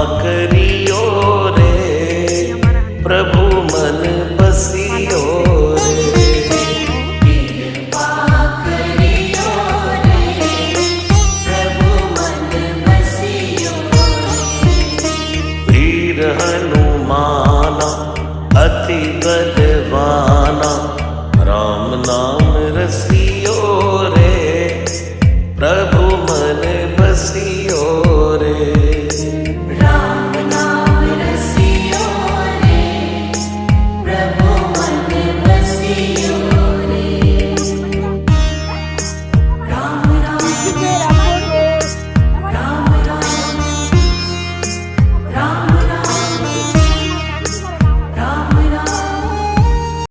करियो रे, प्रभु मन बसियो रे। कृपा करियो रे, प्रभु मन बसियो रे। वीर हनुमाना अति बलवाना, राम नाम रसिया